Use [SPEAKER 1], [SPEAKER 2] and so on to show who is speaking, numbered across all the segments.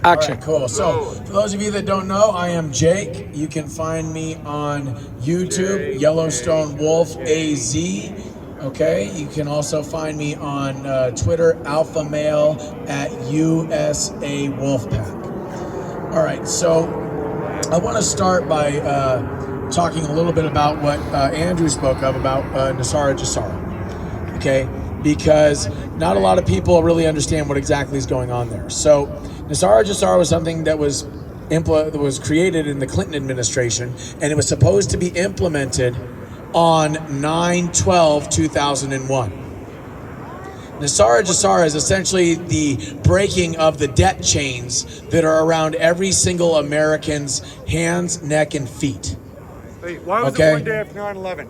[SPEAKER 1] Action.
[SPEAKER 2] All right, cool. So, for those of you that don't know, I am Jake. You can find me on YouTube, Yellowstone Wolf AZ. Okay, you can also find me on Twitter, Alpha Male at USA Wolfpack. All right, so I want to start by talking a little bit about what Andrew spoke of about Nasara Jasara. Okay, because not a lot of people really understand what exactly is going on there. So Nasara Jasara was something that was created in the Clinton administration, and it was supposed to be implemented on 9/12/2001. Nasara Jasara is essentially the breaking of the debt chains that are around every single American's hands, neck, and feet.
[SPEAKER 3] Wait, why was it one day after 9/11?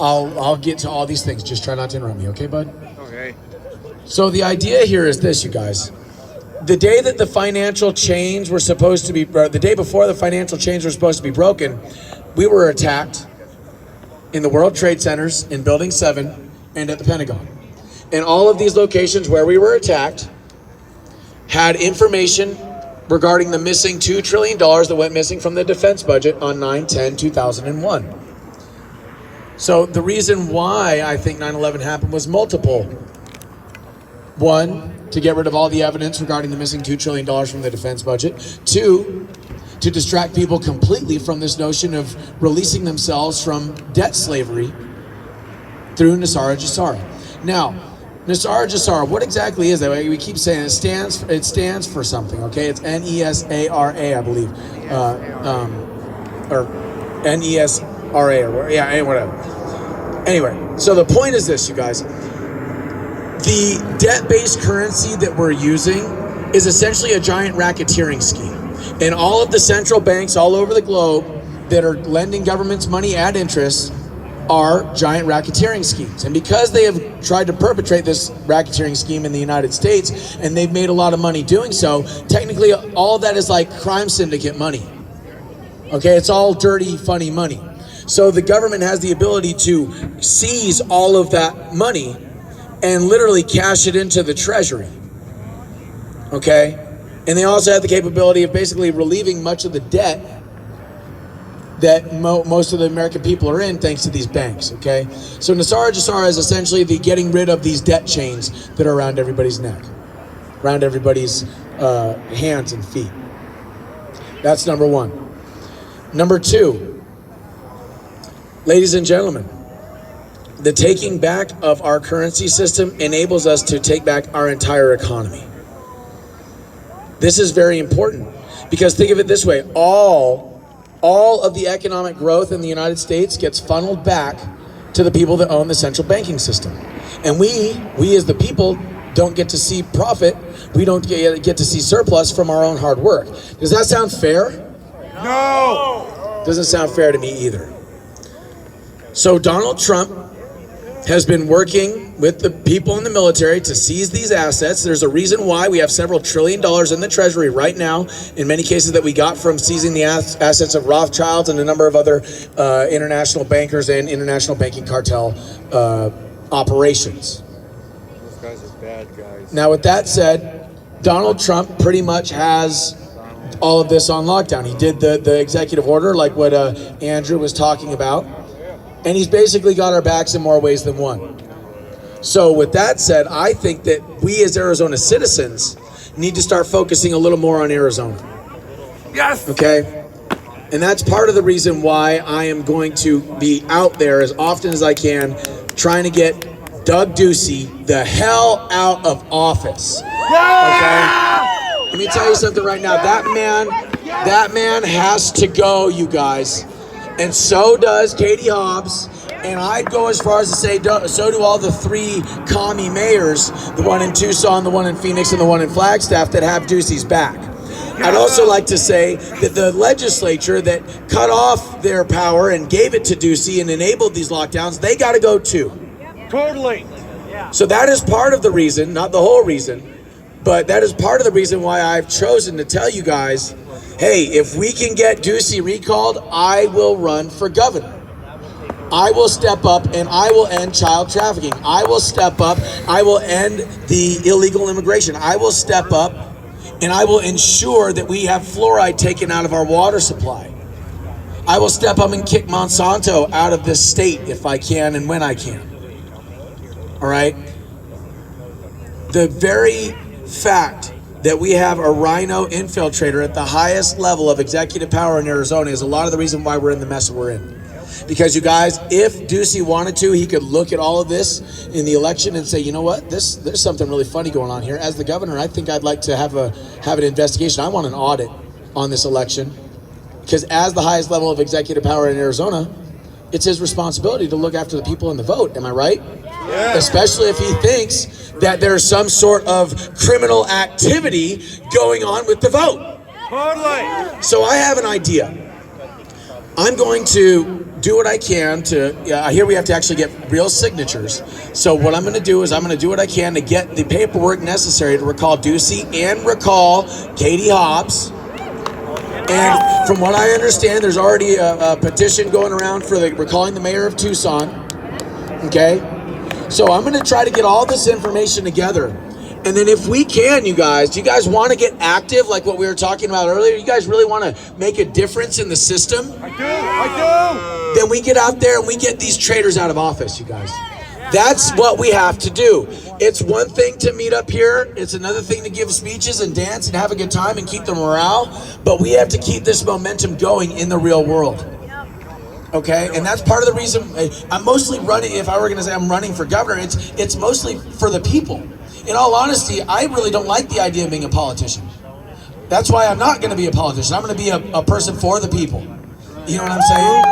[SPEAKER 2] I'll get to all these things. Just try not to interrupt me, okay, bud?
[SPEAKER 3] Okay.
[SPEAKER 2] So the idea here is this, you guys. The day that the financial chains were supposed to be, or the day before the financial chains were supposed to be broken, we were attacked in the World Trade Centers, in Building 7, and at the Pentagon. And all of these locations where we were attacked had information regarding the missing $2 trillion that went missing from the defense budget on 9/10/2001. So the reason why I think 9/11 happened was multiple. One, to get rid of all the evidence regarding the missing $2 trillion from the defense budget. Two, to distract people completely from this notion of releasing themselves from debt slavery through Nasara Jasara. Now, Nasara Jasara, what exactly is that? We keep saying it stands for something, okay? It's NESARA, I believe. Or NESRA, or yeah, whatever. Anyway, so the point is this, you guys. The debt-based currency that we're using is essentially a giant racketeering scheme. And all of the central banks all over the globe that are lending governments money at interest are giant racketeering schemes. And because they have tried to perpetrate this racketeering scheme in the United States, and they've made a lot of money doing so, technically all of that is like crime syndicate money. Okay, it's all dirty, funny money. So the government has the ability to seize all of that money and literally cash it into the treasury. Okay? And they also have the capability of basically relieving much of the debt that most of the American people are in thanks to these banks, okay? So Nasara Jasara is essentially the getting rid of these debt chains that are around everybody's neck, around everybody's hands and feet. That's number one. Number two, ladies and gentlemen, the taking back of our currency system enables us to take back our entire economy. This is very important because think of it this way, all of the economic growth in the United States gets funneled back to the people that own the central banking system. And we as the people don't get to see profit, we don't get to see surplus from our own hard work. Does that sound fair?
[SPEAKER 3] No!
[SPEAKER 2] Doesn't sound fair to me either. So Donald Trump has been working with the people in the military to seize these assets. There's a reason why we have several $1 trillion in the treasury right now, in many cases that we got from seizing the assets of Rothschilds and a number of other international bankers and international banking cartel operations.
[SPEAKER 3] Those guys are bad guys.
[SPEAKER 2] Now, with that said, Donald Trump pretty much has all of this on lockdown. He did the executive order, like what Andrew was talking about. And he's basically got our backs in more ways than one. So with that said, I think that we as Arizona citizens need to start focusing a little more on Arizona.
[SPEAKER 3] Yes!
[SPEAKER 2] Okay? And that's part of the reason why I am going to be out there as often as I can trying to get Doug Ducey the hell out of office. Okay? Let me tell you something right now. That man has to go, you guys. And so does Katie Hobbs, and I'd go as far as to say so do all the 3 commie mayors, the one in Tucson, the one in Phoenix, and the one in Flagstaff that have Ducey's back. I'd also like to say that the legislature that cut off their power and gave it to Ducey and enabled these lockdowns, they got to go too.
[SPEAKER 3] Totally.
[SPEAKER 2] So that is part of the reason, not the whole reason, but that is part of the reason why I've chosen to tell you guys, hey, if we can get Ducey recalled, I will run for governor. I will step up and I will end child trafficking. I will step up. I will end the illegal immigration. I will step up And I will ensure that we have fluoride taken out of our water supply. I will step up and kick Monsanto out of this state if I can and when I can. All right? The very fact that we have a rhino infiltrator at the highest level of executive power in Arizona is a lot of the reason why we're in the mess we're in. Because you guys, if Ducey wanted to, he could look at all of this in the election and say, you know what, there's something really funny going on here. As the governor, I think I'd like to have an investigation. I want an audit on this election. Because as the highest level of executive power in Arizona, it's his responsibility to look after the people in the vote. Am I right? Yeah. Especially if he thinks that there's some sort of criminal activity going on with the vote.
[SPEAKER 3] Totally.
[SPEAKER 2] So I have an idea. I'm going to do what I can to, I hear we have to actually get real signatures. So what I'm going to do is I'm going to do what I can to get the paperwork necessary to recall Ducey and recall Katie Hobbs. And from what I understand, there's already a petition going around for recalling the mayor of Tucson. Okay? So I'm going to try to get all this information together. And then if we can, you guys, do you guys want to get active like what we were talking about earlier? You guys really want to make a difference in the system?
[SPEAKER 3] I do.
[SPEAKER 2] Then we get out there and we get these traitors out of office, you guys. That's what we have to do. It's one thing to meet up here. It's another thing to give speeches and dance and have a good time and keep the morale. But we have to keep this momentum going in the real world. Okay? And that's part of the reason I'm mostly running, if I were going to say I'm running for governor, it's mostly for the people. In all honesty, I really don't like the idea of being a politician. That's why I'm not going to be a politician. I'm going to be a person for the people. You know what I'm saying?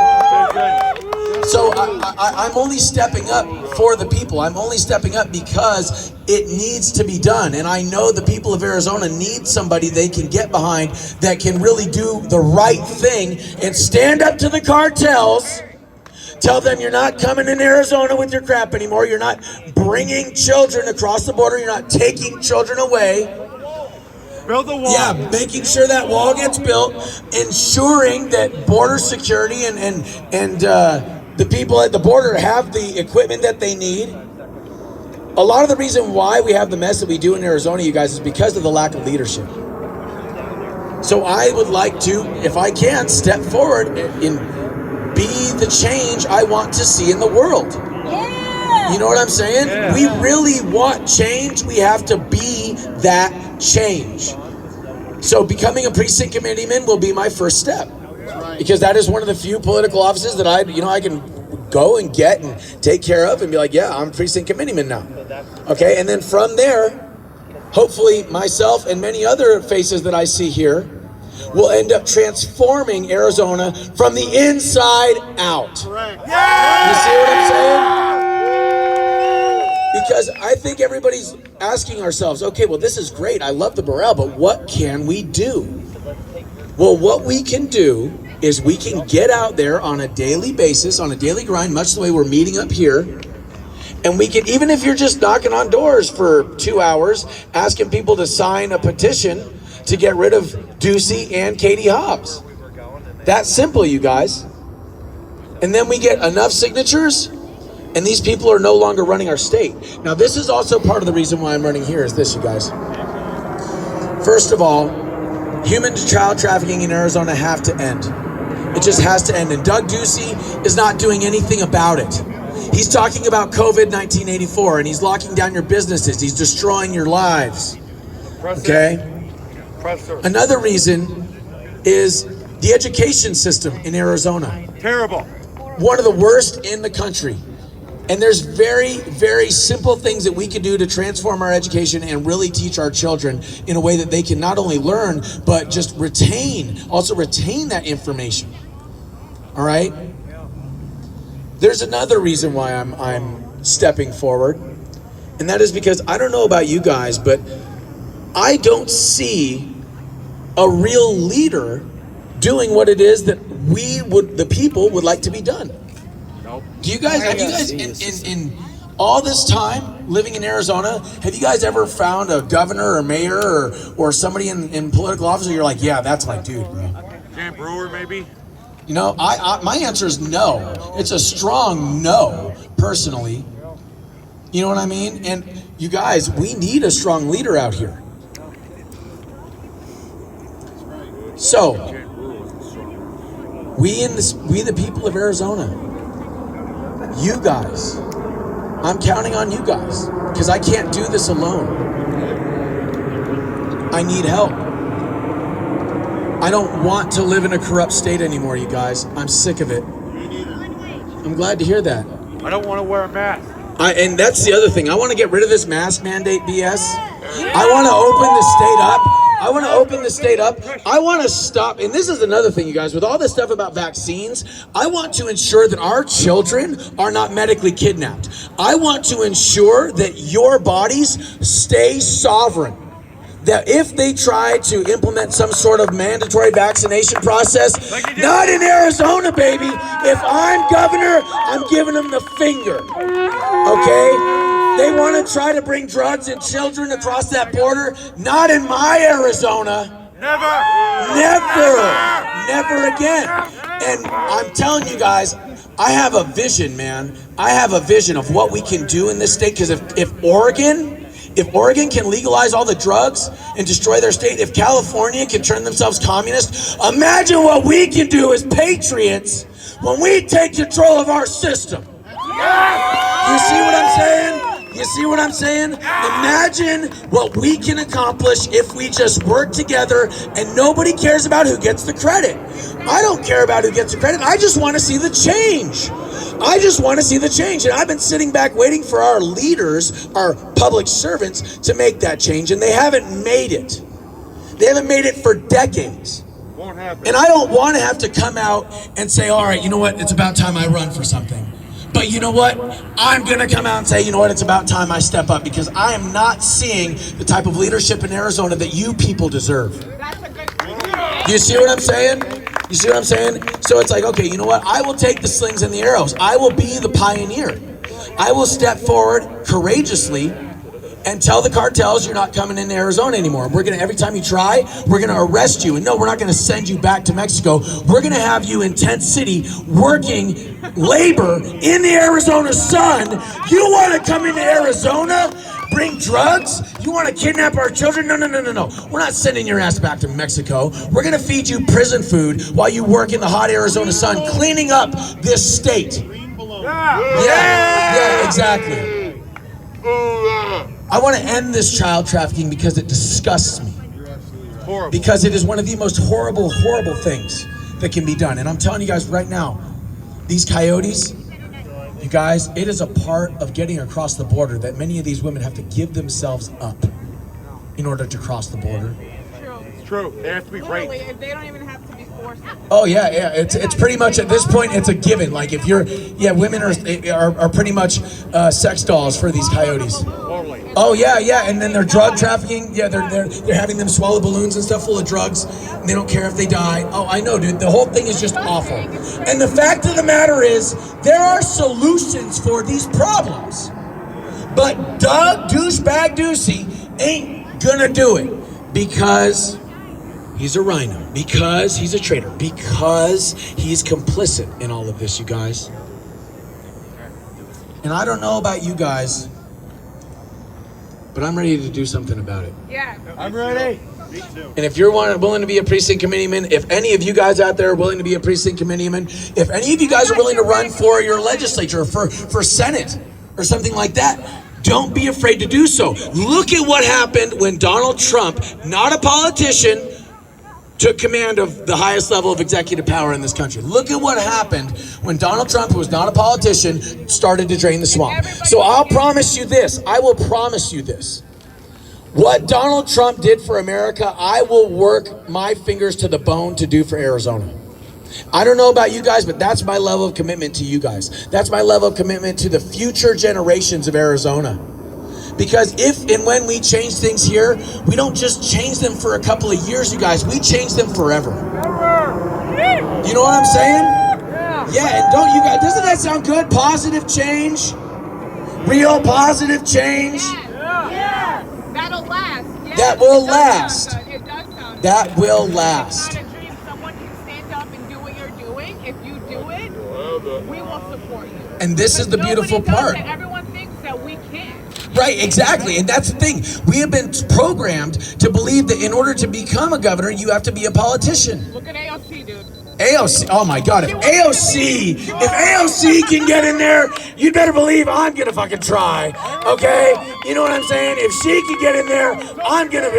[SPEAKER 2] So I'm only stepping up for the people. I'm only stepping up because it needs to be done. And I know the people of Arizona need somebody they can get behind that can really do the right thing and stand up to the cartels. Tell them you're not coming in Arizona with your crap anymore. You're not bringing children across the border. You're not taking children away.
[SPEAKER 3] Build the wall.
[SPEAKER 2] Yeah, making sure that wall gets built, ensuring that border security and the people at the border have the equipment that they need. A lot of the reason why we have the mess that we do in Arizona, you guys, is because of the lack of leadership. So I would like to, if I can, step forward and be the change I want to see in the world.
[SPEAKER 1] Yeah.
[SPEAKER 2] You know what I'm saying?
[SPEAKER 3] Yeah.
[SPEAKER 2] We really want change. We have to be that change. So becoming a precinct committeeman will be my first step. Because that is one of the few political offices that I can go and get and take care of and be like, yeah, I'm precinct committeeman now. Okay, and then from there, hopefully myself and many other faces that I see here will end up transforming Arizona from the inside out. You see what I'm saying? Because I think everybody's asking ourselves, okay, well, this is great. I love the morale, but what can we do? Well, what we can do is we can get out there on a daily basis, on a daily grind, much the way we're meeting up here. And we can, even if you're just knocking on doors for 2 hours, asking people to sign a petition to get rid of Ducey and Katie Hobbs. That's simple, you guys. And then we get enough signatures, and these people are no longer running our state. Now, this is also part of the reason why I'm running here is this, you guys. First of all, human to child trafficking in Arizona have to end. It just has to end. And Doug Ducey is not doing anything about it. He's talking about COVID 1984, and he's locking down your businesses. He's destroying your lives. Okay? Another reason is the education system in Arizona.
[SPEAKER 3] Terrible.
[SPEAKER 2] One of the worst in the country. And there's very, very simple things that we can do to transform our education and really teach our children in a way that they can not only learn, but just retain that information. All right? There's another reason why I'm stepping forward. And that is because I don't know about you guys, but I don't see a real leader doing what it is that the people would like to be done. Do you guys, have you guys in all this time living in Arizona, have you guys ever found a governor or mayor or somebody in political office where you're like, yeah, that's my dude, bro?
[SPEAKER 3] Jan Brewer, maybe?
[SPEAKER 2] You know, my answer is no. It's a strong no, personally. You know what I mean? And you guys, we need a strong leader out here. So, we the people of Arizona, you guys, I'm counting on you guys because I can't do this alone. I need help. I don't want to live in a corrupt state anymore, you guys. I'm sick of it. I'm glad to hear that.
[SPEAKER 3] I don't want to wear a mask.
[SPEAKER 2] And that's the other thing. I want to get rid of this mask mandate BS. I want to open the state up. I want to open the state up. I want to stop. And this is another thing, you guys, with all this stuff about vaccines, I want to ensure that our children are not medically kidnapped. I want to ensure that your bodies stay sovereign. That if they try to implement some sort of mandatory vaccination process, not in Arizona, baby. If I'm governor, I'm giving them the finger. Okay? They want to try to bring drugs and children across that border. Not in my Arizona.
[SPEAKER 3] Never
[SPEAKER 2] Never again. And I'm telling you guys, I have a vision, man. I have a vision of what we can do in this state. Because if Oregon can legalize all the drugs and destroy their state, if California can turn themselves communist, imagine what we can do as patriots when we take control of our system. You see what I'm saying? You see what I'm saying? Imagine what we can accomplish if we just work together and nobody cares about who gets the credit. I don't care about who gets the credit. I just want to see the change. I just want to see the change. And I've been sitting back waiting for our leaders, our public servants, to make that change. And they haven't made it. They haven't made it for decades.
[SPEAKER 3] Won't happen.
[SPEAKER 2] And I don't want to have to come out and say, all right, you know what? It's about time I run for something. But you know what? I'm going to come out and say, you know what? It's about time I step up because I am not seeing the type of leadership in Arizona that you people deserve. You see what I'm saying? You see what I'm saying? So it's like, okay, you know what? I will take the slings and the arrows. I will be the pioneer. I will step forward courageously and tell the cartels you're not coming into Arizona anymore. We're gonna, every time you try, we're gonna arrest you. And no, we're not gonna send you back to Mexico. We're gonna have you in Tent City working labor in the Arizona sun. You wanna come into Arizona? Bring drugs? You want to kidnap our children? No. We're not sending your ass back to Mexico. We're going to feed you prison food while you work in the hot Arizona sun cleaning up this state. Yeah, exactly. I want to end this child trafficking because it disgusts me. Because it is one of the most horrible things that can be done. And I'm telling you guys right now, these coyotes, you guys, it is a part of getting across the border that many of these women have to give themselves up in order to cross the border.
[SPEAKER 3] It's true. They have to be raped.
[SPEAKER 1] If they don't even have to be forced.
[SPEAKER 2] Oh yeah. It's pretty much at this point it's a given. Like if you're, women are pretty much sex dolls for these coyotes.
[SPEAKER 3] Totally.
[SPEAKER 2] Oh yeah, and then they're drug trafficking. Yeah, they're having them swallow balloons and stuff full of drugs. And they don't care if they die. Oh, I know, dude. The whole thing is just awful. And the fact of the matter is, there are solutions for these problems. But Doug Douchebag Ducey ain't gonna do it because he's a rhino, because he's a traitor, because he's complicit in all of this, you guys. And I don't know about you guys, but I'm ready to do something about it.
[SPEAKER 1] Yeah.
[SPEAKER 3] I'm ready. Me too.
[SPEAKER 2] And if you're willing to be a precinct committeeman, if any of you guys out there are willing to be a precinct committeeman, if any of you guys are willing to run for your legislature, for Senate, or something like that, don't be afraid to do so. Look at what happened when Donald Trump, not a politician, took command of the highest level of executive power in this country. Look at what happened when Donald Trump, who was not a politician, started to drain the swamp. So I'll promise you this. I will promise you this. What Donald Trump did for America, I will work my fingers to the bone to do for Arizona. I don't know about you guys, but that's my level of commitment to you guys. That's my level of commitment to the future generations of Arizona. Because if and when we change things here, we don't just change them for a couple of years, you guys. We change them forever. You know what I'm saying? Yeah, and don't you guys, doesn't that sound good? Positive change? Real positive change?
[SPEAKER 1] Yeah. That'll last. Yeah.
[SPEAKER 2] That will last.
[SPEAKER 1] It does sound
[SPEAKER 2] That
[SPEAKER 1] good.
[SPEAKER 2] will
[SPEAKER 1] It's
[SPEAKER 2] last.
[SPEAKER 1] not a dream. Someone can stand up and do what you're doing. If you do it, we will support you.
[SPEAKER 2] And this is the beautiful
[SPEAKER 1] Nobody does
[SPEAKER 2] part.
[SPEAKER 1] it. Everyone thinks that we can.
[SPEAKER 2] Right, exactly, and that's the thing. We have been programmed to believe that in order to become a governor, you have to be a politician.
[SPEAKER 1] Look at AOC, dude.
[SPEAKER 2] AOC, oh my God, if AOC can get in there, you better believe I'm gonna fucking try, okay? You know what I'm saying? If she can get in there, I'm gonna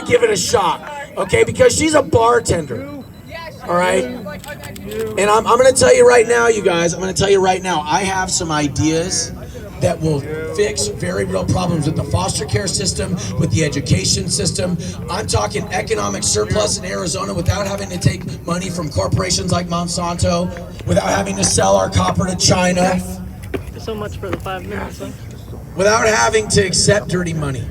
[SPEAKER 2] give it a shot, okay? Because she's a bartender, all right? And I'm gonna tell you right now, you guys, I have some ideas that will fix very real problems with the foster care system, with the education system. I'm talking economic surplus in Arizona without having to take money from corporations like Monsanto, without having to sell our copper to China.
[SPEAKER 4] So much for the 5 minutes. Huh?
[SPEAKER 2] Without having to accept dirty money.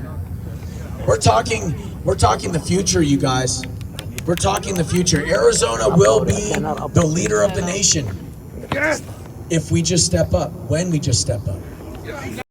[SPEAKER 2] We're talking the future, you guys. We're talking the future. Arizona will be the leader of the nation if we just step up, when we just step up.